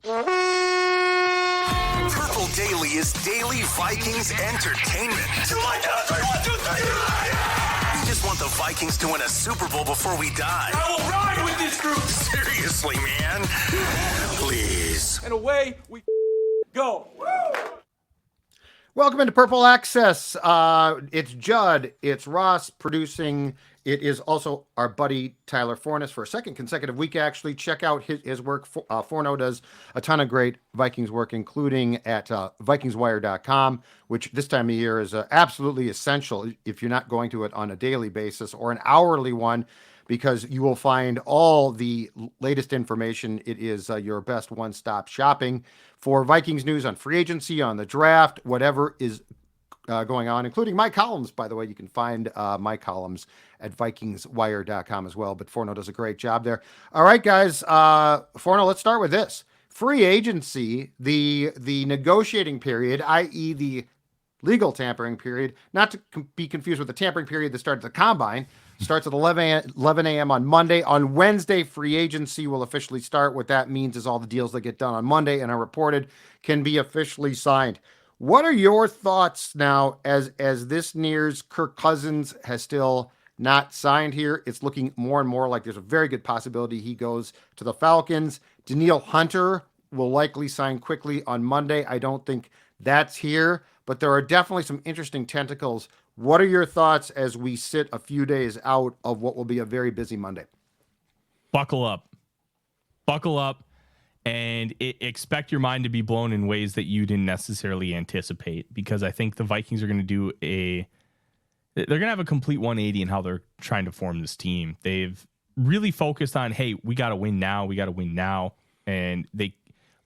Purple Daily is daily Vikings entertainment. You like that? 3, 1, 2, 3. We just want the Vikings to win a Super Bowl before we die. I will ride with this group. Seriously, man. Please. And away we go. Woo! Welcome into Purple Access. It's Judd. It's Ross producing. It is also our buddy Tyler Forness for a second consecutive week, actually. Check out his work. Forno does a ton of great Vikings work, including at VikingsWire.com, which this time of year is absolutely essential if you're not going to it on a daily basis or an hourly one, because you will find all the latest information. It is your best one-stop shopping for Vikings news on free agency, on the draft, whatever is going on, including my columns. By the way, you can find my columns at VikingsWire.com as well. But Forno does a great job there. All right, guys. Forno, let's start with this. Free agency, the negotiating period, i.e. the legal tampering period, not to be confused with the tampering period that started at the Combine, starts at 11 a.m. on Monday. On Wednesday, free agency will officially start. What that means is all the deals that get done on Monday and are reported can be officially signed. What are your thoughts now as this nears? Kirk Cousins has still not signed here. It's looking more and more like there's a very good possibility he goes to the Falcons. Danielle Hunter will likely sign quickly on Monday. I don't think that's here, but there are definitely some interesting tentacles. What are your thoughts as we sit a few days out of what will be a very busy Monday? Buckle up, and expect your mind to be blown in ways that you didn't necessarily anticipate, because I think the Vikings are going to they're going to have a complete 180 in how they're trying to form this team. They've really focused on, hey, we got to win now. And they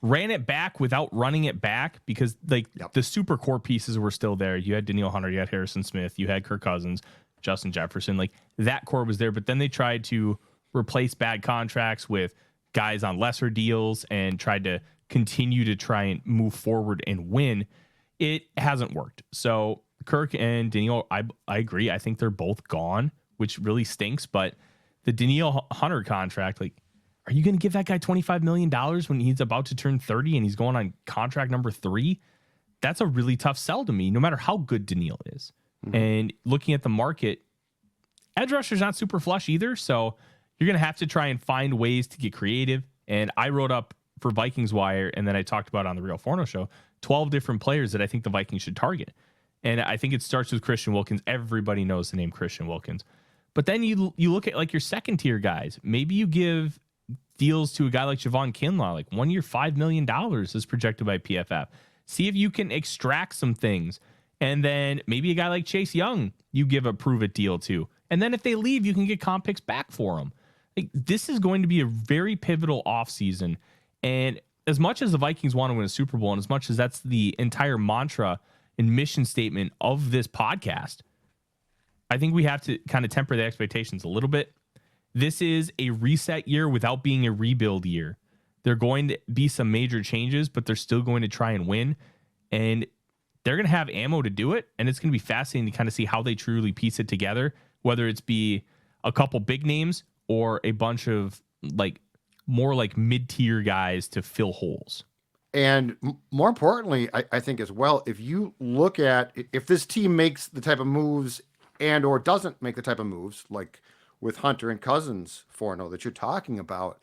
ran it back without running it back, because the super core pieces were still there. You had Danielle Hunter, you had Harrison Smith, you had Kirk Cousins, Justin Jefferson, like that core was there. But then they tried to replace bad contracts with guys on lesser deals and tried to continue to try and move forward and win. It hasn't worked. So Kirk and Danielle, I agree. I think they're both gone, which really stinks. But the Danielle Hunter contract, like, are you going to give that guy $25 million when he's about to turn 30 and he's going on contract number 3? That's a really tough sell to me, no matter how good Danielle is. Mm-hmm. And looking at the market, edge rusher's not super flush either. So you're going to have to try and find ways to get creative. And I wrote up for Vikings Wire, and then I talked about on the Real Forno Show, 12 different players that I think the Vikings should target. And I think it starts with Christian Wilkins. Everybody knows the name Christian Wilkins. But then you look at like your second tier guys. Maybe you give deals to a guy like Javon Kinlaw, like 1 year, $5 million is projected by PFF. See if you can extract some things. And then maybe a guy like Chase Young, you give a prove it deal to. And then if they leave, you can get comp picks back for them. Like, this is going to be a very pivotal offseason. And as much as the Vikings want to win a Super Bowl, and as much as that's the entire mantra and mission statement of this podcast, I think we have to kind of temper the expectations a little bit. This is a reset year without being a rebuild year. There are going to be some major changes, but they're still going to try and win. And they're going to have ammo to do it. And it's going to be fascinating to kind of see how they truly piece it together, whether it's be a couple big names or a bunch of more mid-tier guys to fill holes. And more importantly, I think as well, if you look at if this team makes the type of moves and or doesn't make the type of moves, like with Hunter and Cousins, Forno, that you're talking about,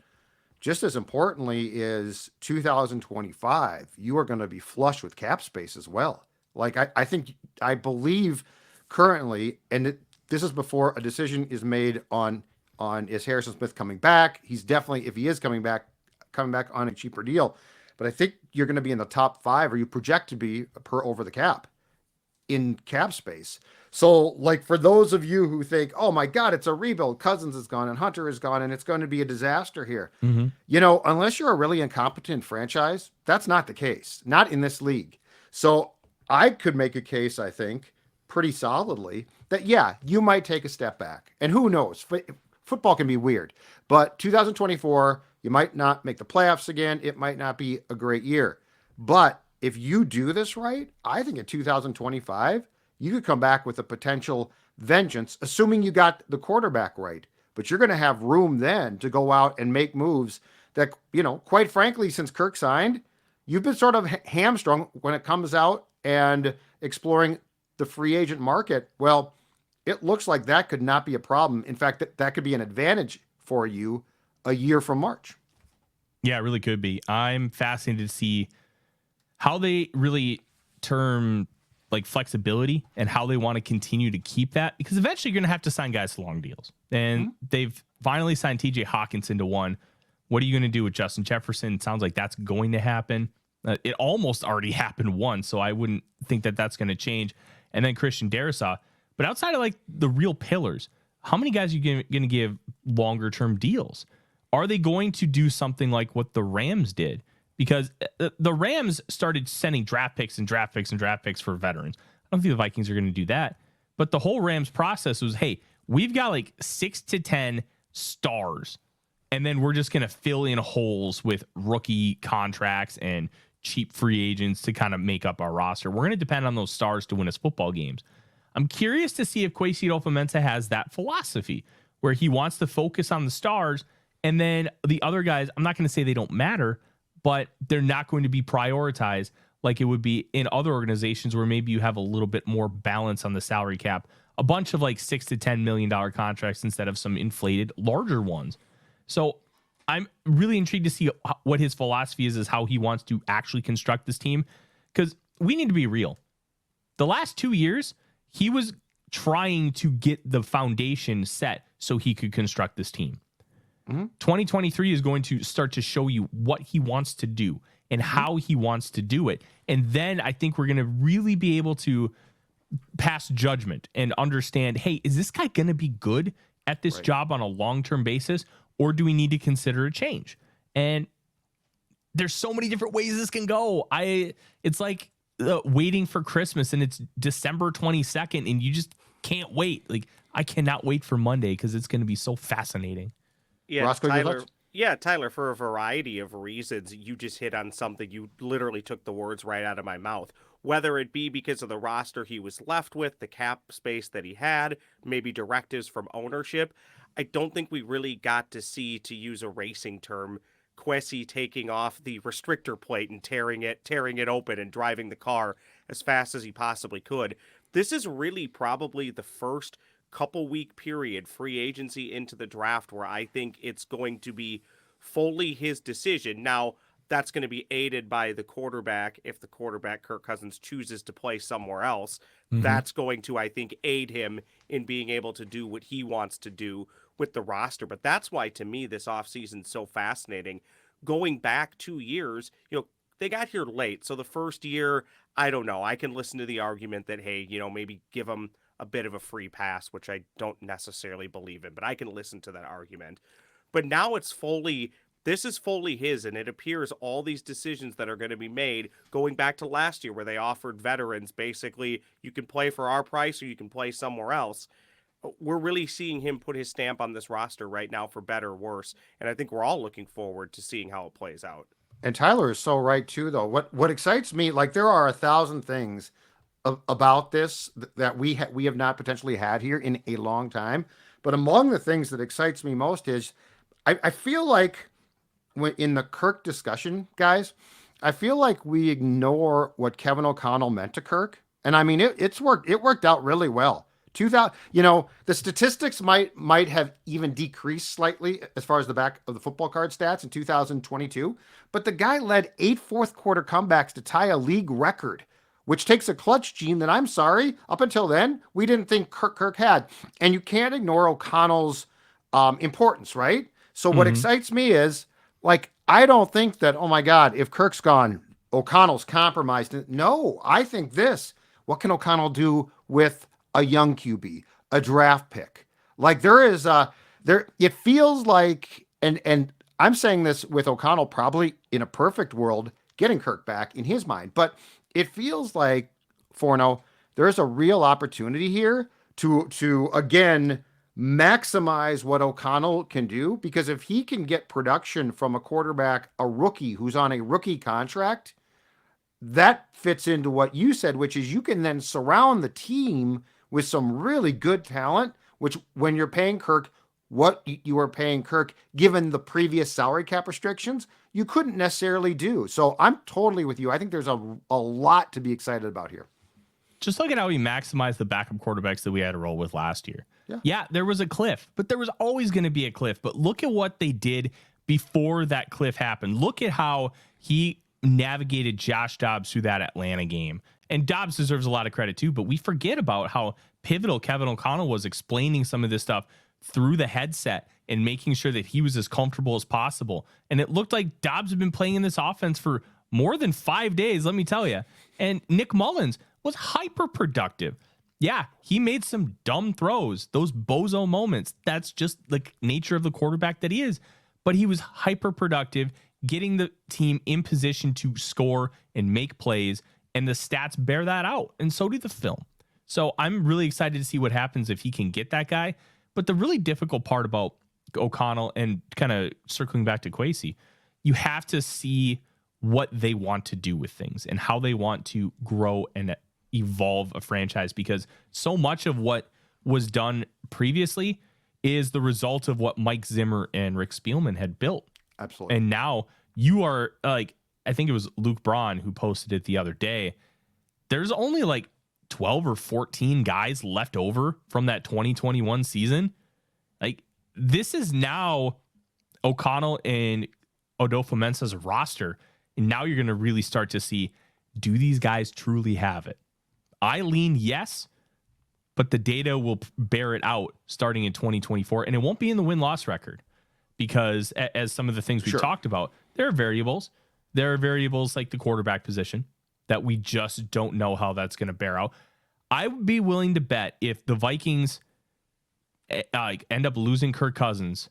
just as importantly is 2025, you are going to be flush with cap space as well. Like, I believe currently, and this is before a decision is made on is Harrison Smith coming back. He's definitely, if he is coming back on a cheaper deal. But I think you're going to be in the top 5, or you project to be per over the cap in cap space. So, like, for those of you who think, oh my God, it's a rebuild, Cousins is gone and Hunter is gone and it's going to be a disaster here. Mm-hmm. You know, unless you're a really incompetent franchise, that's not the case, not in this league. So I could make a case, I think, pretty solidly that, yeah, you might take a step back. And who knows? Football can be weird. But 2024, you might not make the playoffs again. It might not be a great year. But if you do this right, I think in 2025, you could come back with a potential vengeance, assuming you got the quarterback right. But you're going to have room then to go out and make moves that, quite frankly, since Kirk signed, you've been sort of hamstrung when it comes out and exploring the free agent market. Well, it looks like that could not be a problem. In fact, that could be an advantage for you a year from March. Yeah, it really could be. I'm fascinated to see how they really term like flexibility and how they want to continue to keep that, because eventually you're going to have to sign guys to long deals. And they've finally signed TJ Hawkinson to one. What are you going to do with Justin Jefferson? It sounds like that's going to happen. It almost already happened once, so I wouldn't think that that's going to change. And then Christian Darrisaw. But outside of like the real pillars, how many guys are you going to give longer term deals? Are they going to do something like what the Rams did? Because the Rams started sending draft picks and draft picks and draft picks for veterans. I don't think the Vikings are going to do that. But the whole Rams process was, hey, we've got like 6 to 10 stars, and then we're just going to fill in holes with rookie contracts and cheap free agents to kind of make up our roster. We're going to depend on those stars to win us football games. I'm curious to see if Kwesi Adofo-Mensah has that philosophy where he wants to focus on the stars, and then the other guys, I'm not going to say they don't matter, but they're not going to be prioritized like it would be in other organizations where maybe you have a little bit more balance on the salary cap, a bunch of like $6 to $10 million contracts instead of some inflated larger ones. So I'm really intrigued to see what his philosophy is how he wants to actually construct this team, because we need to be real. The last 2 years, he was trying to get the foundation set so he could construct this team. 2023 is going to start to show you what he wants to do and how he wants to do it. And then I think we're going to really be able to pass judgment and understand, hey, is this guy going to be good at this job on a long-term basis, or do we need to consider a change? And there's so many different ways this can go. It's like waiting for Christmas and it's December 22nd and you just can't wait. Like, I cannot wait for Monday because it's going to be so fascinating. Yeah, Roscoe, Tyler, for a variety of reasons, you just hit on something. You literally took the words right out of my mouth. Whether it be because of the roster he was left with, the cap space that he had, maybe directives from ownership, I don't think we really got to see, to use a racing term, Kwesi taking off the restrictor plate and tearing it open and driving the car as fast as he possibly could. This is really probably the first couple week period, free agency into the draft, where I think it's going to be fully his decision. Now, that's going to be aided by the quarterback. If the quarterback, Kirk Cousins, chooses to play somewhere else, that's going to, I think, aid him in being able to do what he wants to do with the roster. But that's why, to me, this offseason is so fascinating. Going back 2 years, they got here late. So the first year, I don't know. I can listen to the argument that, hey, maybe give them a bit of a free pass, which I don't necessarily believe in, but I can listen to that argument. But now this is fully his, and it appears all these decisions that are going to be made, going back to last year where they offered veterans, basically, you can play for our price or you can play somewhere else. We're really seeing him put his stamp on this roster right now, for better or worse, and I think we're all looking forward to seeing how it plays out. And Tyler is so right too, though. What excites me, like there are 1,000 things about this that we have not potentially had here in a long time. But among the things that excites me most is I feel like when in the Kirk discussion, guys, I feel like we ignore what Kevin O'Connell meant to Kirk. And I mean, it worked out really well. 2000, the statistics might have even decreased slightly as far as the back of the football card stats in 2022, but the guy led 8 fourth quarter comebacks to tie a league record, which takes a clutch gene that, I'm sorry, up until then, we didn't think Kirk had. And you can't ignore O'Connell's importance, right? So what excites me is, like, I don't think that, oh my God, if Kirk's gone, O'Connell's compromised. No, I think what can O'Connell do with a young QB, a draft pick? Like it feels like, and I'm saying this with O'Connell probably in a perfect world, getting Kirk back in his mind, but it feels like, Forno, there's a real opportunity here to again maximize what O'Connell can do, because if he can get production from a quarterback, a rookie who's on a rookie contract, that fits into what you said, which is you can then surround the team with some really good talent, which when you're paying Kirk what you were paying Kirk, given the previous salary cap restrictions, you couldn't necessarily do. So I'm totally with you. I think there's a lot to be excited about here. Just look at how he maximized the backup quarterbacks that we had to roll with last year. Yeah, there was a cliff, but there was always going to be a cliff. But look at what they did before that cliff happened. Look at how he navigated Josh Dobbs through that Atlanta game. And Dobbs deserves a lot of credit too, but we forget about how pivotal Kevin O'Connell was explaining some of this stuff through the headset and making sure that he was as comfortable as possible. And it looked like Dobbs had been playing in this offense for more than 5 days, let me tell you. And Nick Mullins was hyper productive. Yeah, he made some dumb throws, those bozo moments. That's just the nature of the quarterback that he is. But he was hyper productive, getting the team in position to score and make plays. And the stats bear that out. And so do the film. So I'm really excited to see what happens if he can get that guy. But the really difficult part about O'Connell, and kind of circling back to Kwesi, you have to see what they want to do with things and how they want to grow and evolve a franchise, because so much of what was done previously is the result of what Mike Zimmer and Rick Spielman had built. Absolutely. And now you are like, I think it was Luke Braun who posted it the other day. There's only like 12 or 14 guys left over from that 2021 season. Like, this is now O'Connell and Odofo-Mensah's roster. And now you're going to really start to see, do these guys truly have it? I lean yes, but the data will bear it out starting in 2024. And it won't be in the win-loss record, because as some of the things we talked about, there are variables. There are variables like the quarterback position that we just don't know how that's going to bear out. I would be willing to bet if the Vikings end up losing Kirk Cousins,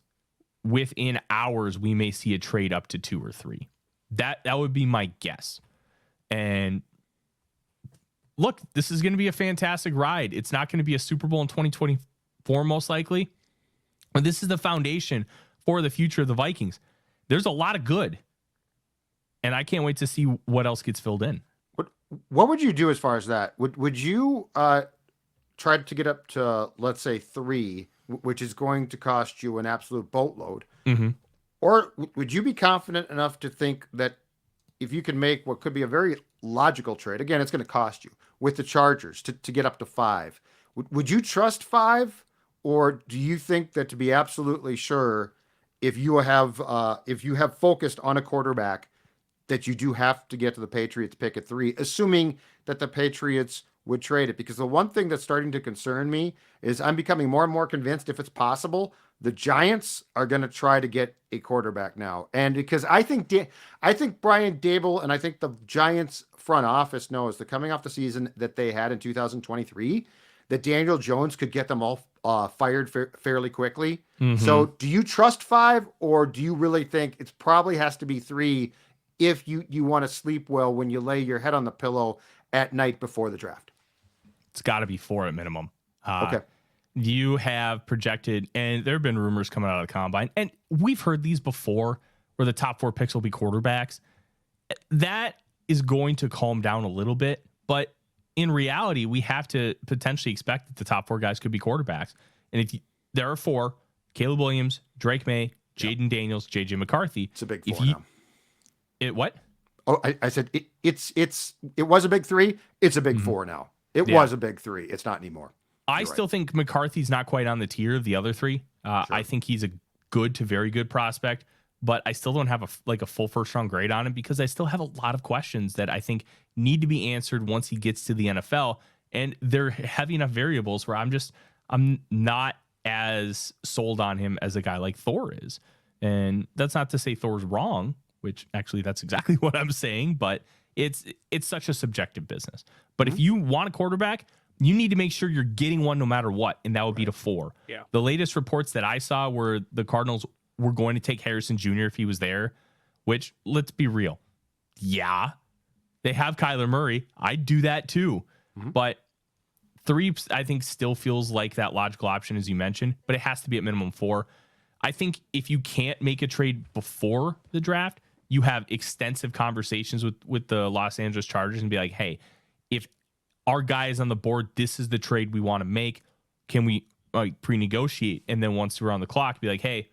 within hours, we may see a trade up to 2 or 3. That would be my guess. And look, this is going to be a fantastic ride. It's not going to be a Super Bowl in 2024, most likely, but this is the foundation for the future of the Vikings. There's a lot of good, and I can't wait to see what else gets filled in. What would you do as far as that? Would you try to get up to, let's say, 3, which is going to cost you an absolute boatload? Mm-hmm. Or would you be confident enough to think that if you can make what could be a very logical trade, again, it's going to cost you, with the Chargers to get up to 5? Would you trust 5? Or do you think that, to be absolutely sure, if you have focused on a quarterback, that you do have to get to the Patriots pick at 3, assuming that the Patriots would trade it? Because the one thing that's starting to concern me is I'm becoming more and more convinced, if it's possible, the Giants are going to try to get a quarterback now. And because I think Brian Daboll and I think the Giants front office knows that coming off the season that they had in 2023, that Daniel Jones could get them all fired fairly quickly. Mm-hmm. So do you trust 5, or do you really think it probably has to be 3 if you want to sleep well when you lay your head on the pillow at night before the draft? It's got to be 4 at minimum. Okay. You have projected, and there have been rumors coming out of the combine, and we've heard these before, where the top 4 picks will be quarterbacks. That is going to calm down a little bit, but in reality, we have to potentially expect that the top 4 guys could be quarterbacks. And if there are 4, Caleb Williams, Drake May, Jaden Daniels, JJ McCarthy. It's a big 4 now. What? Oh, I said it was a big 3. It's a big 4 now. It was a big 3. It's not anymore. I still think McCarthy's not quite on the tier of the other 3. Sure. I think he's a good to very good prospect, but I still don't have a full first round grade on him, because I still have a lot of questions that I think need to be answered once he gets to the NFL. And they're heavy enough variables where I'm not as sold on him as a guy like Thor is. And that's not to say Thor's wrong, which actually that's exactly what I'm saying, but it's such a subjective business. But if you want a quarterback, you need to make sure you're getting one no matter what, and that would be to 4. Yeah. The latest reports that I saw were the Cardinals were going to take Harrison Jr. if he was there, which, let's be real. Yeah, they have Kyler Murray. I'd do that too. Mm-hmm. But 3, I think, still feels like that logical option, as you mentioned, but it has to be at minimum 4. I think if you can't make a trade before the draft, you have extensive conversations with the Los Angeles Chargers and be like, hey, if our guy is on the board, this is the trade we want to make. Can we pre-negotiate, and then once we're on the clock, be like, hey,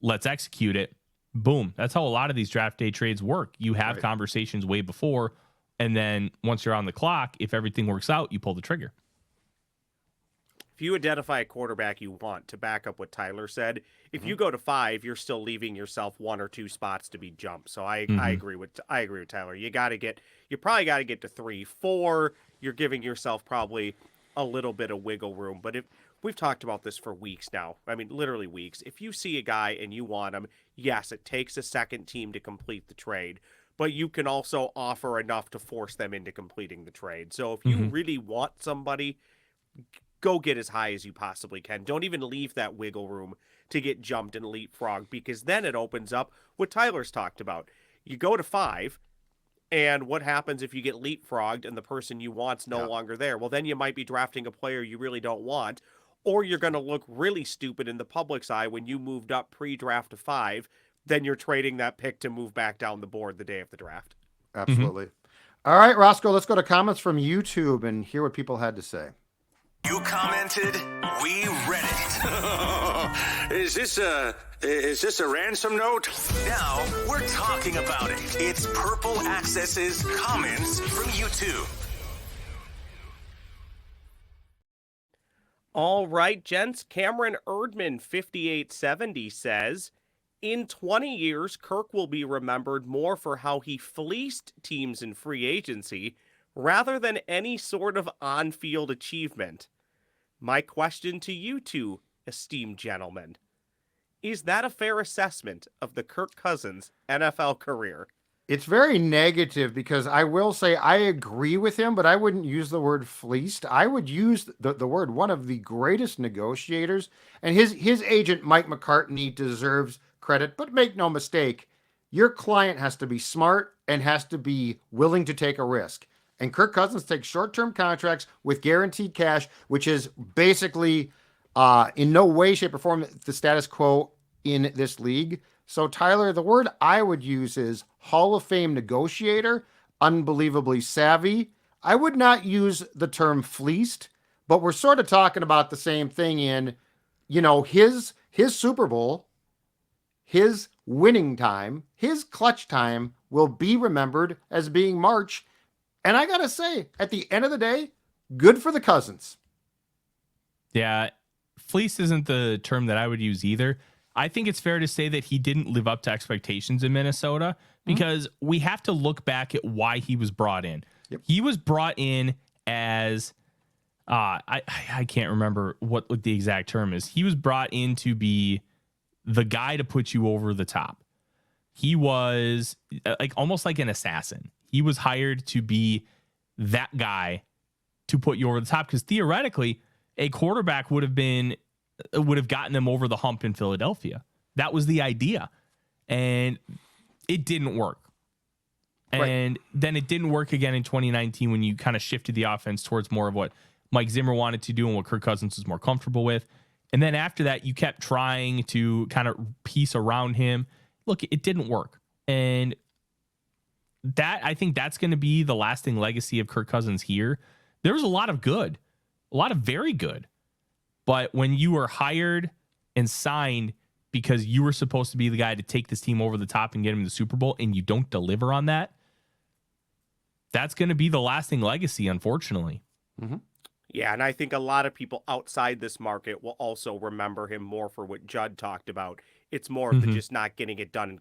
let's execute it. Boom. That's how a lot of these draft day trades work. You have conversations way before, and then once you're on the clock, if everything works out, you pull the trigger. If you identify a quarterback you want, to back up what Tyler said, if you go to 5, you're still leaving yourself 1 or 2 spots to be jumped. So I agree with Tyler. You probably got to get to 3, 4. You're giving yourself probably a little bit of wiggle room. But if we've talked about this for weeks now, I mean literally weeks. If you see a guy and you want him, yes, it takes a second team to complete the trade, but you can also offer enough to force them into completing the trade. So if you really want somebody, go get as high as you possibly can. Don't even leave that wiggle room to get jumped and leapfrogged, because then it opens up what Tyler's talked about. You go to 5, and what happens if you get leapfrogged and the person you want's no longer there? Well, then you might be drafting a player you really don't want, or you're going to look really stupid in the public's eye when you moved up pre-draft to 5. Then you're trading that pick to move back down the board the day of the draft. Absolutely. All right, Roscoe, let's go to comments from YouTube and hear what people had to say. You commented, we read it. Is this a ransom note? Now we're talking about it. It's Purple Access's comments from YouTube. All right, gents. Cameron Erdman 5870 says, in 20 years, Kirk will be remembered more for how he fleeced teams in free agency rather than any sort of on-field achievement. My question to you two, esteemed gentlemen, is that a fair assessment of the Kirk Cousins NFL career? It's very negative, because I will say I agree with him, but I wouldn't use the word fleeced. I would use the word one of the greatest negotiators, and his agent, Mike McCartney, deserves credit, but make no mistake, your client has to be smart and has to be willing to take a risk. And Kirk Cousins takes short-term contracts with guaranteed cash, which is basically in no way, shape, or form the status quo in this league. So, Tyler, the word I would use is Hall of Fame negotiator, unbelievably savvy. I would not use the term fleeced, but we're sort of talking about the same thing in, his Super Bowl, his winning time, his clutch time will be remembered as being March. And I got to say, at the end of the day, good for the Cousins. Yeah, fleece isn't the term that I would use either. I think it's fair to say that he didn't live up to expectations in Minnesota, because we have to look back at why he was brought in. Yep. He was brought in as, I can't remember what the exact term is. He was brought in to be the guy to put you over the top. He was almost like an assassin. He was hired to be that guy to put you over the top, because theoretically a quarterback would have gotten them over the hump in Philadelphia. That was the idea. And it didn't work. And then it didn't work again in 2019 when you kind of shifted the offense towards more of what Mike Zimmer wanted to do and what Kirk Cousins was more comfortable with. And then after that, you kept trying to kind of piece around him. Look, it didn't work. And I think that's going to be the lasting legacy of Kirk Cousins here. There was a lot of good, a lot of very good. But when you were hired and signed because you were supposed to be the guy to take this team over the top and get him to the Super Bowl, and you don't deliver on that, that's going to be the lasting legacy, unfortunately. Mm-hmm. Yeah, and I think a lot of people outside this market will also remember him more for what Judd talked about. It's more of the just not getting it done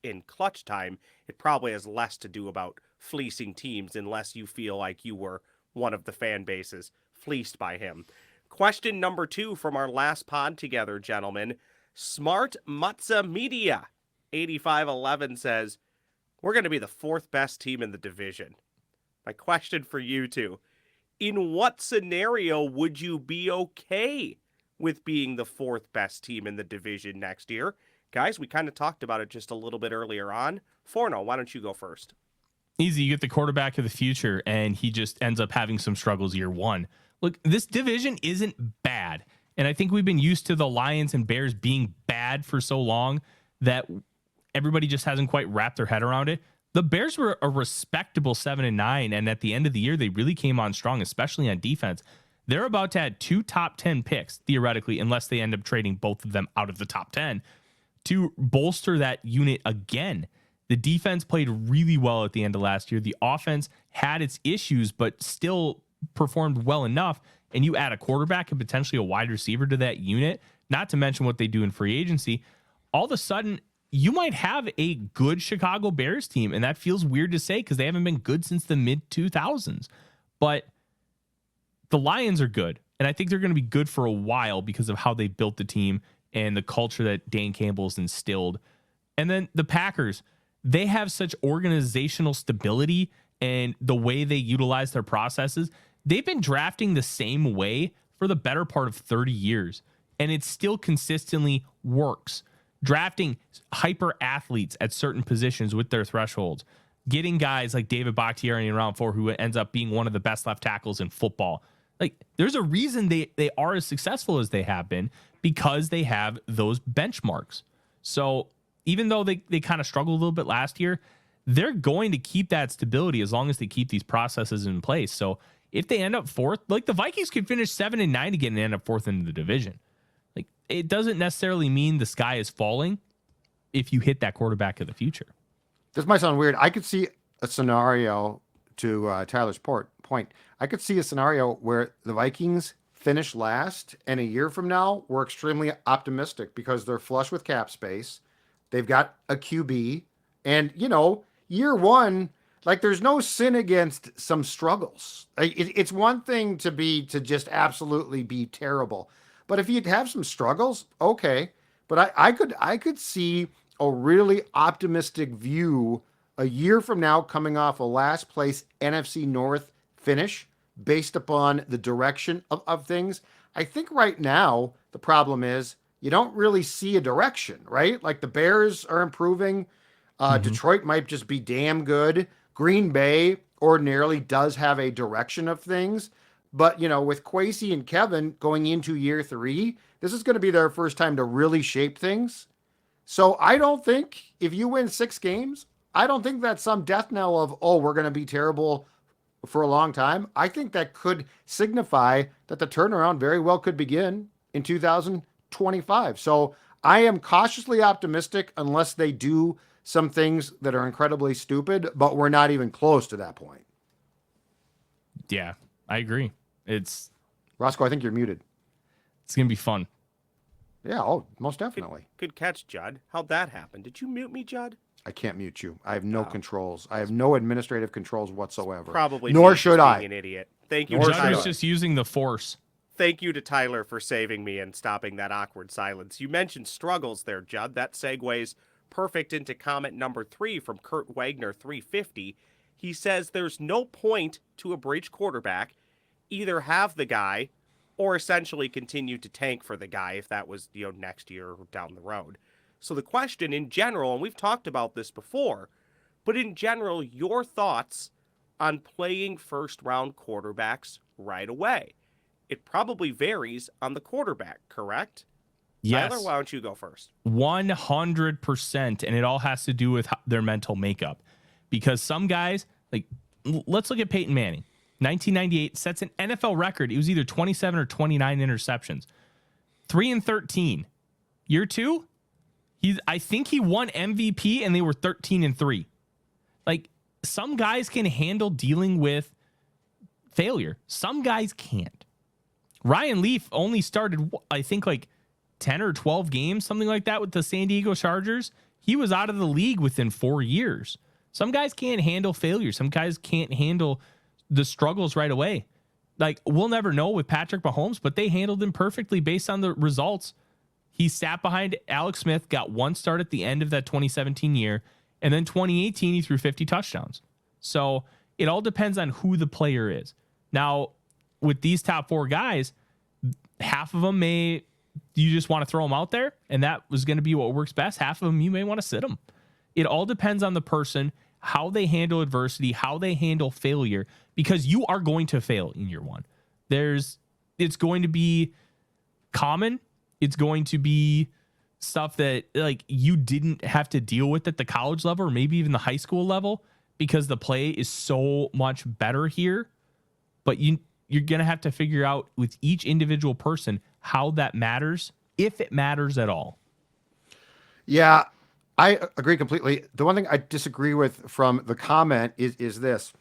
in clutch time. It probably has less to do about fleecing teams, unless you feel like you were one of the fan bases fleeced by him. Question number 2 from our last pod together, gentlemen. Smart Matza Media 8511 says, we're going to be the 4th best team in the division. My question for you two, in what scenario would you be okay with being the 4th best team in the division next year? Guys, we kind of talked about it just a little bit earlier on. Forno, why don't you go first? Easy. You get the quarterback of the future, and he just ends up having some struggles year one. Look, this division isn't bad. And I think we've been used to the Lions and Bears being bad for so long that everybody just hasn't quite wrapped their head around it. The Bears were a respectable 7-9, and at the end of the year, they really came on strong, especially on defense. They're about to add 2 top 10 picks, theoretically, unless they end up trading both of them out of the top 10 to bolster that unit again. The defense played really well at the end of last year. The offense had its issues, but still performed well enough. And you add a quarterback and potentially a wide receiver to that unit, not to mention what they do in free agency. All of a sudden, you might have a good Chicago Bears team. And that feels weird to say because they haven't been good since the mid 2000s. But the Lions are good. And I think they're going to be good for a while because of how they built the team and the culture that Dan Campbell's instilled. And then the Packers, they have such organizational stability and the way they utilize their processes. They've been drafting the same way for the better part of 30 years, and it still consistently works. Drafting hyper athletes at certain positions with their thresholds, getting guys like David Bakhtiari in round 4, who ends up being one of the best left tackles in football. Like, there's a reason they are as successful as they have been, because they have those benchmarks. So even though they kind of struggled a little bit last year, they're going to keep that stability as long as they keep these processes in place. So if they end up 4th, like the Vikings could finish 7-9 again and end up 4th in the division. Like, it doesn't necessarily mean the sky is falling if you hit that quarterback of the future. This might sound weird. I could see a scenario, to Tyler's point. I could see a scenario where the Vikings finish last, and a year from now, we're extremely optimistic because they're flush with cap space. They've got a QB, and, year one, like, there's no sin against some struggles. It's one thing to just absolutely be terrible, but if you have some struggles, okay. But I could see a really optimistic view a year from now coming off a last place NFC North finish based upon the direction of things. I think right now the problem is you don't really see a direction, right? Like, the Bears are improving. Detroit might just be damn good. Green Bay ordinarily does have a direction of things. But, with Kwesi and Kevin going into year 3, this is going to be their first time to really shape things. So I don't think if you win 6 games, I don't think that's some death knell of, we're going to be terrible for a long time. I think that could signify that the turnaround very well could begin in 2025. So I am cautiously optimistic unless they do some things that are incredibly stupid, but we're not even close to that point. Yeah, I agree. Roscoe, I think you're muted. It's going to be fun. Yeah, most definitely. Good catch, Judd. How'd that happen? Did you mute me, Judd? I can't mute you. I have no controls. I have no administrative controls whatsoever. Probably. Nor should I. Being an idiot. Thank you. Judd was just using the force. Thank you to Tyler for saving me and stopping that awkward silence. You mentioned struggles there, Judd. That segues perfect into comment number 3 from Kurt Wagner 350. He says there's no point to a bridge quarterback. Either have the guy or essentially continue to tank for the guy if that was, next year or down the road. So the question in general, and we've talked about this before, but in general, your thoughts on playing first-round quarterbacks right away. It probably varies on the quarterback, correct? Yes. Tyler, why don't you go first? 100%. And it all has to do with their mental makeup. Because some guys, let's look at Peyton Manning. 1998 sets an NFL record. It was either 27 or 29 interceptions. 3-13. Year 2, I think he won MVP and they were 13-3. Like, some guys can handle dealing with failure. Some guys can't. Ryan Leaf only started, I think, 10 or 12 games, something like that, with the San Diego Chargers. He was out of the league within 4 years. Some guys can't handle failure. Some guys can't handle the struggles right away. We'll never know with Patrick Mahomes, but they handled him perfectly based on the results. He sat behind Alex Smith, got 1 start at the end of that 2017 year, and then 2018, he threw 50 touchdowns. So it all depends on who the player is. Now, with these top 4 guys, half of them you just want to throw them out there, and that was going to be what works best. Half of them, you may want to sit them. It all depends on the person, how they handle adversity, how they handle failure, because you are going to fail in year 1. It's going to be common. It's going to be stuff that you didn't have to deal with at the college level or maybe even the high school level because the play is so much better here. But you're going to have to figure out with each individual person how that matters, if it matters at all. Yeah, I agree completely. The one thing I disagree with from the comment is this.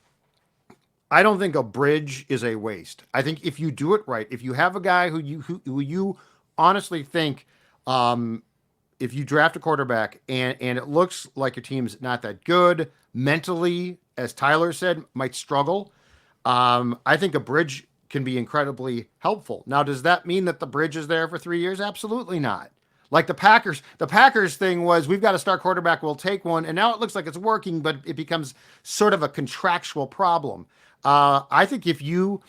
I don't think a bridge is a waste. I think if you do it right, if you have a guy who you honestly think, if you draft a quarterback and it looks like your team's not that good mentally, as Tyler said, might struggle, I think a bridge can be incredibly helpful. Now, does that mean that the bridge is there for 3 years? Absolutely not. Like the Packers thing was, we've got a star quarterback, we'll take one, and now it looks like it's working, but it becomes sort of a contractual problem. I think if you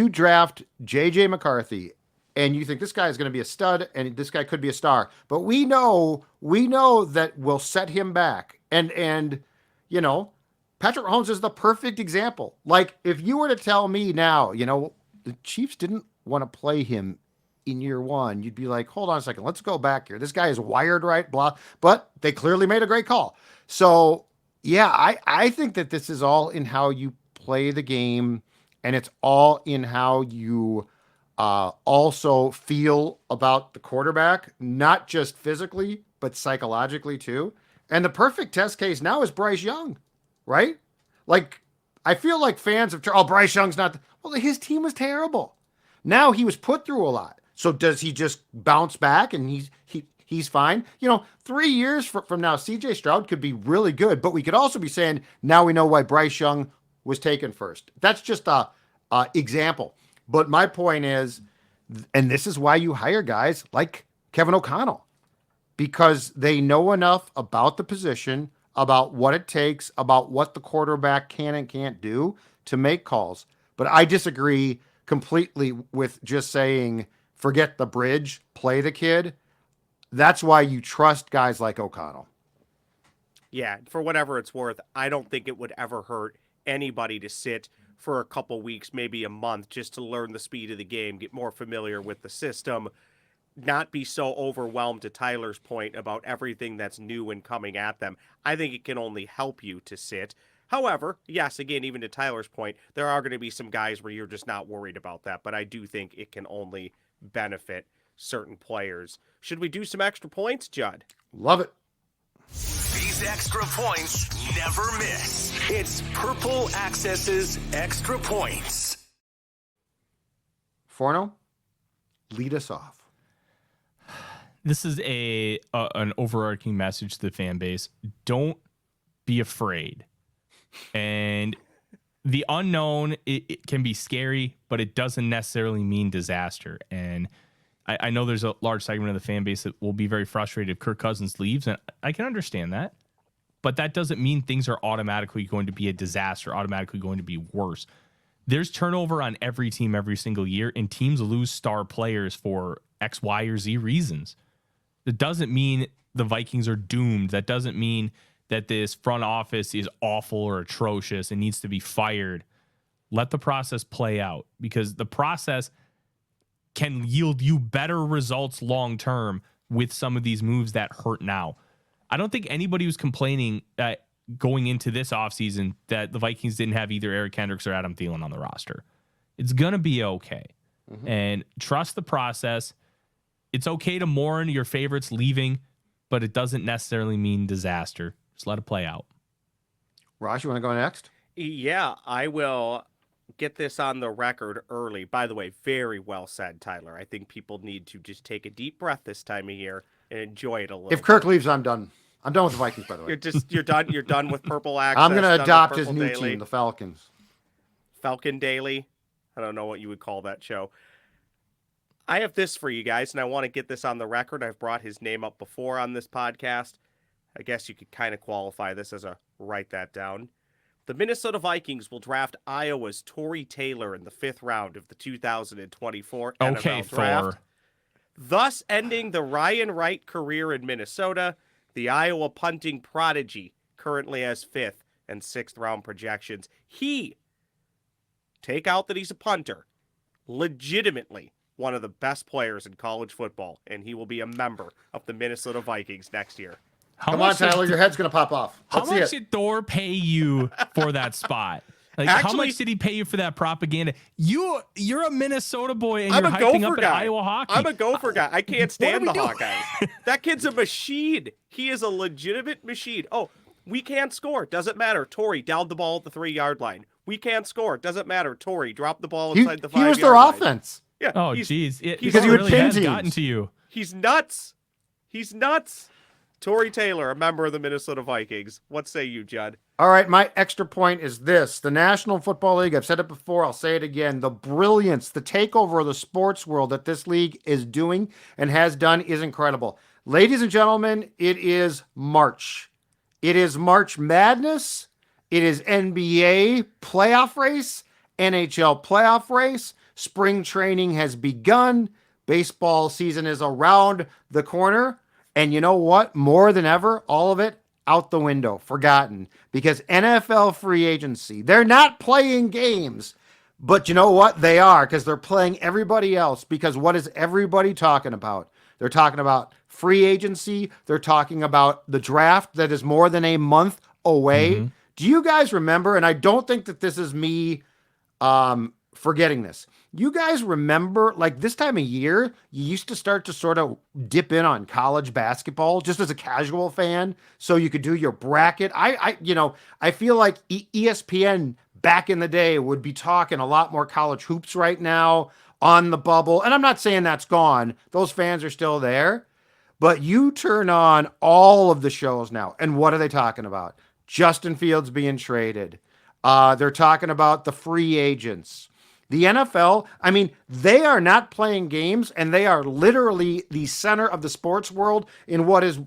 draft J.J. McCarthy and you think this guy is going to be a stud and this guy could be a star, but we know that we'll set him back. And you know, Patrick Mahomes is the perfect example. Like, if you were to tell me now, you know, the Chiefs didn't want to play him in year one, you'd be like, hold on a second, let's go back here. This guy is wired right, blah. But they clearly made a great call. So yeah, I think that this is all in how you play the game, and it's all in how you also feel about the quarterback, not just physically, but psychologically too. And the perfect test case now is Bryce Young, right? Like, I feel like fans of, Bryce Young's not, well, his team was terrible. Now he was put through a lot. So does he just bounce back and he's fine? You know, 3 years from now, CJ Stroud could be really good, but we could also be saying, now we know why Bryce Young was taken first. That's just a example. But my point is, and this is why you hire guys like Kevin O'Connell, because they know enough about the position, about what it takes, about what the quarterback can and can't do to make calls. But I disagree completely with just saying, forget the bridge, play the kid. That's why you trust guys like O'Connell. Yeah, for whatever it's worth, I don't think it would ever hurt anybody to sit for a couple weeks, maybe a month, just to learn the speed of the game, get more familiar with the system, not be so overwhelmed, to Tyler's point, about everything that's new and coming at them. I think it can only help you to sit. However, yes, again, even to Tyler's point, there are going to be some guys where you're just not worried about that, but I do think it can only benefit certain players. Should we do some extra points, Judd? Love it. These extra points never miss. It's Purple Access's Extra Points. Forno, lead us off. This is an overarching message to the fan base. Don't be afraid. And the unknown, it can be scary, but it doesn't necessarily mean disaster. And I know there's a large segment of the fan base that will be very frustrated if Kirk Cousins leaves, and I can understand that. But that doesn't mean things are automatically going to be a disaster, automatically going to be worse. There's turnover on every team every single year, and teams lose star players for X, Y, or Z reasons. That doesn't mean the Vikings are doomed. That doesn't mean that this front office is awful or atrocious and needs to be fired. Let the process play out, because the process can yield you better results long term with some of these moves that hurt now. I don't think anybody was complaining that going into this offseason that the Vikings didn't have either Eric Kendricks or Adam Thielen on the roster. It's going to be okay. And trust the process. It's okay to mourn your favorites leaving, but it doesn't necessarily mean disaster. Just let it play out. Raj, you want to go next? Yeah, I will get this on the record early. By the way, very well said, Tyler. I think people need to just take a deep breath this time of year and enjoy it a little. If Kirk leaves, I'm done. I'm done with the Vikings, by the way. You're done. You're done with Purple Access. I'm going to adopt his Purple new Daily. team, the Falcons. Falcon Daily. I don't know what you would call that show. I have this for you guys, and I want to get this on the record. I've brought his name up before on this podcast. I guess you could kind of qualify this as a write that down. The Minnesota Vikings will draft Iowa's Torrey Taylor in the 5th round of the 2024 NFL Draft. Thus ending the Ryan Wright career in Minnesota. The Iowa punting prodigy currently has 5th and 6th round projections. He, take out that he's a punter, legitimately one of the best players in college football, and he will be a member of the Minnesota Vikings next year. Come on, Tyler, your head's going to pop off. How much did Thor pay you for that spot? Like, how much did he pay you for that propaganda? You're a Minnesota boy, and I'm you're a hyping Gopher up guy. at Iowa hockey. I'm a Gopher guy. I can't stand the doing? Hawkeyes. That kid's a machine. He is a legitimate machine. Oh, we can't score. Doesn't matter. Torrey downed the ball at the 3-yard line. We can't score. Doesn't matter. Torrey dropped the ball inside the 5-yard line. He was their offense. Yeah. Oh, geez. Because he would really pin has teams. gotten to you. He's nuts. He's nuts. Torrey Taylor, a member of the Minnesota Vikings. What say you, Judd? All right, my extra point is this. The National Football League, I've said it before, I'll say it again. The brilliance, the takeover of the sports world that this league is doing and has done is incredible. Ladies and gentlemen, it is March. It is March Madness. It is NBA playoff race, NHL playoff race. Spring training has begun. Baseball season is around the corner. And you know what? More than ever, all of it out the window, forgotten. Because NFL free agency, they're not playing games. But you know what? They are, because they're playing everybody else. Because what is everybody talking about? They're talking about free agency. They're talking about the draft that is more than a month away. Mm-hmm. Do you guys remember? And I don't think that this is me forgetting this. You guys remember, like, this time of year, you used to start to sort of dip in on college basketball just as a casual fan, so you could do your bracket. I feel like ESPN back in the day would be talking a lot more college hoops right now on the bubble. And I'm not saying that's gone. Those fans are still there. But you turn on all of the shows now, and what are they talking about? Justin Fields being traded. They're talking about the free agents. The NFL, I mean, they are not playing games, and they are literally the center of the sports world in what is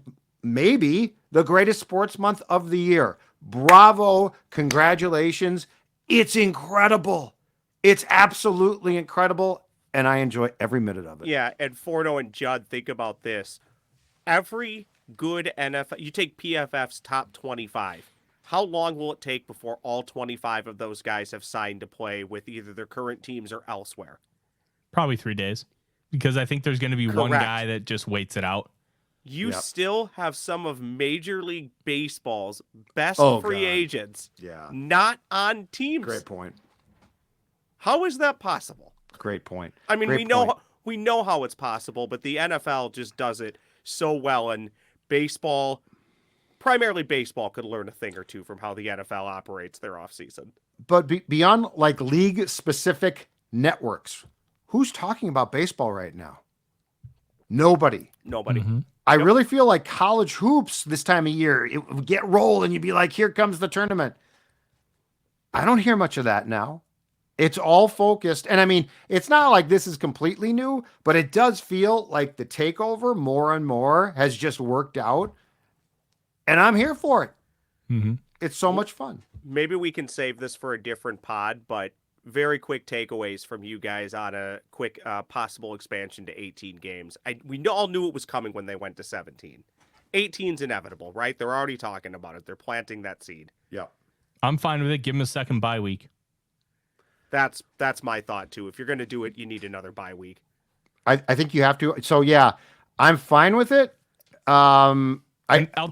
maybe the greatest sports month of the year. Bravo. Congratulations. It's incredible. It's absolutely incredible, and I enjoy every minute of it. Yeah, and Forno and Judd, think about this. Every good NFL, you take PFF's top 25. How long will it take before all 25 of those guys have signed to play with either their current teams or elsewhere? Probably 3 days, because I think there's going to be one guy that just waits it out. You still have some of Major League Baseball's best free agents not on teams. Great point. How is that possible? Great point. I mean, we know how it's possible, but the NFL just does it so well, and baseball, primarily baseball, could learn a thing or two from how the NFL operates their offseason. But beyond like league-specific networks, who's talking about baseball right now? Nobody. Mm-hmm. I really feel like college hoops this time of year, it would get rolled and you'd be like, here comes the tournament. I don't hear much of that now. It's all focused. And I mean, it's not like this is completely new, but it does feel like the takeover more and more has just worked out. And I'm here for it. Mm-hmm. It's so much fun. Maybe we can save this for a different pod, but very quick takeaways from you guys on a quick possible expansion to 18 games. We all knew it was coming when they went to 17. 18's inevitable, right? They're already talking about it. They're planting that seed. Yeah. I'm fine with it. Give them a second bye week. That's my thought, too. If you're going to do it, you need another bye week. I think you have to. So, yeah, I'm fine with it. I'll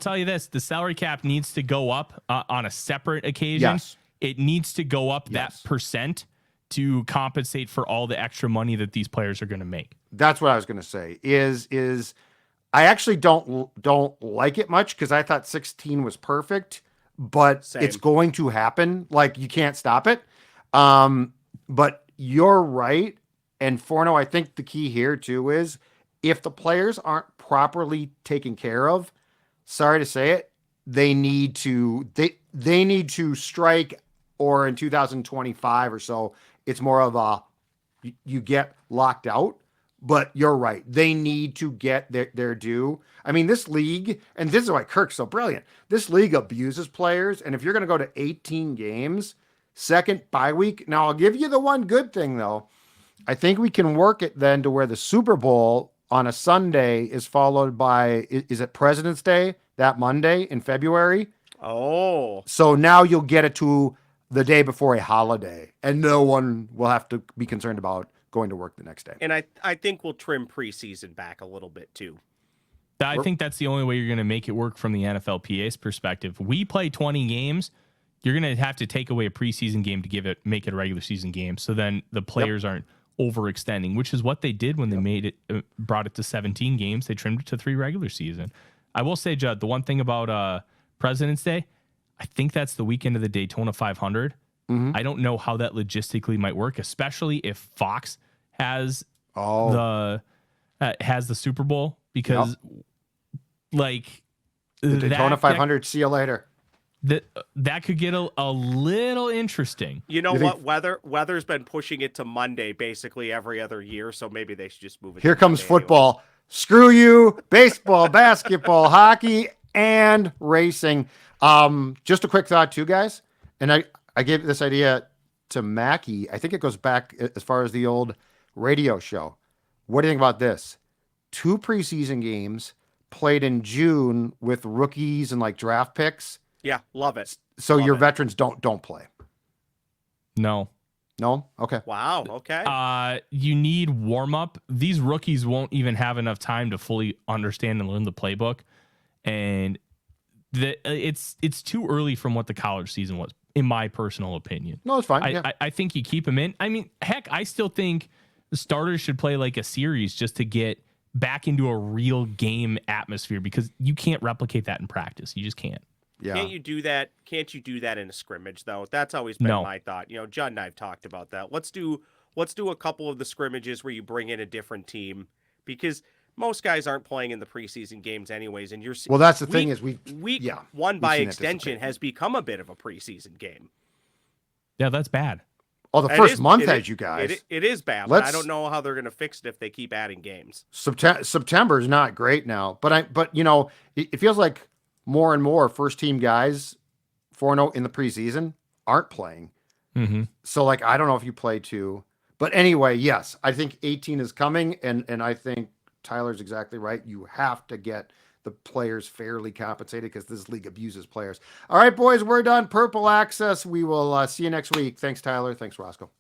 tell you this. The salary cap needs to go up on a separate occasion. Yes. It needs to go up that percent to compensate for all the extra money that these players are going to make. That's what I was going to say is I actually don't like it much because I thought 16 was perfect, but it's going to happen. Like, you can't stop it. But you're right. And Forno, I think the key here too is if the players aren't properly taken care of, sorry to say it, they need to strike, or in 2025 or so, it's more of a, you get locked out. But you're right. They need to get their due. I mean, this league, and this is why Kirk's so brilliant, this league abuses players. And if you're going to go to 18 games, second bye week. Now, I'll give you the one good thing, though. I think we can work it then to where the Super Bowl on a Sunday is followed by, is it President's Day, that Monday in February? Oh. So now you'll get it to the day before a holiday, and no one will have to be concerned about going to work the next day. And I think we'll trim preseason back a little bit, too. I think that's the only way you're going to make it work from the NFLPA's perspective. We play 20 games. you're going to have to take away a preseason game to make it a regular season game. So then the players aren't overextending, which is what they did when they brought it to 17 games. They trimmed it to 3 regular season. I will say, Judd, the one thing about President's Day, I think that's the weekend of the Daytona 500. I don't know how that logistically might work, especially if Fox has the Super Bowl, because like the Daytona 500. See you later. That could get a little interesting. You know what? Weather's been pushing it to Monday basically every other year, so maybe they should just move it. Here to comes Monday football. anyways. Screw you. Baseball, basketball, hockey, and racing. Just a quick thought too, guys. And I gave this idea to Mackie. I think it goes back as far as the old radio show. What do you think about this? 2 preseason games played in June with rookies and like draft picks. Yeah, love it. So Love your it. veterans don't play. No. Okay. Wow. Okay. You need warm up. These rookies won't even have enough time to fully understand and learn the playbook, and it's too early from what the college season was, in my personal opinion. No, it's fine. I think you keep them in. I mean, heck, I still think the starters should play like a series just to get back into a real game atmosphere, because you can't replicate that in practice. You just can't. Yeah. Can't you do that in a scrimmage though? That's always been my thought. Judd and I have talked about that. Let's do a couple of the scrimmages where you bring in a different team, because most guys aren't playing in the preseason games anyways, and well, that's the thing is week one by extension has become a bit of a preseason game. Yeah, that's bad. Oh, the first month has you guys. It is bad, but I don't know how they're going to fix it if they keep adding games. September is not great now, but it feels like more and more first team guys 4-0 in the preseason aren't playing. So like, I don't know if you play 2, but anyway, yes, I think 18 is coming. And I think Tyler's exactly right. You have to get the players fairly compensated, because this league abuses players. All right, boys, we're done. Purple Access. We will see you next week. Thanks, Tyler. Thanks, Roscoe.